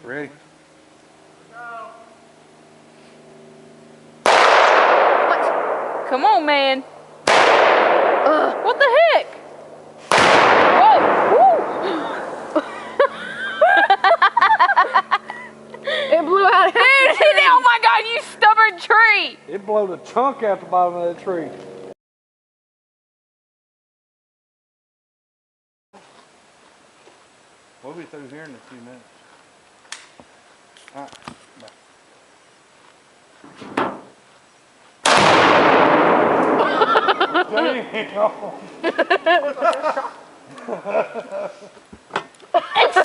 Ready? What? Come on, man. What the heck? Whoa! Woo! It blew out. Dude, oh my God, you stubborn tree! It blowed a chunk out the bottom of that tree. We'll be through here in a few minutes. All right, bye. Damn.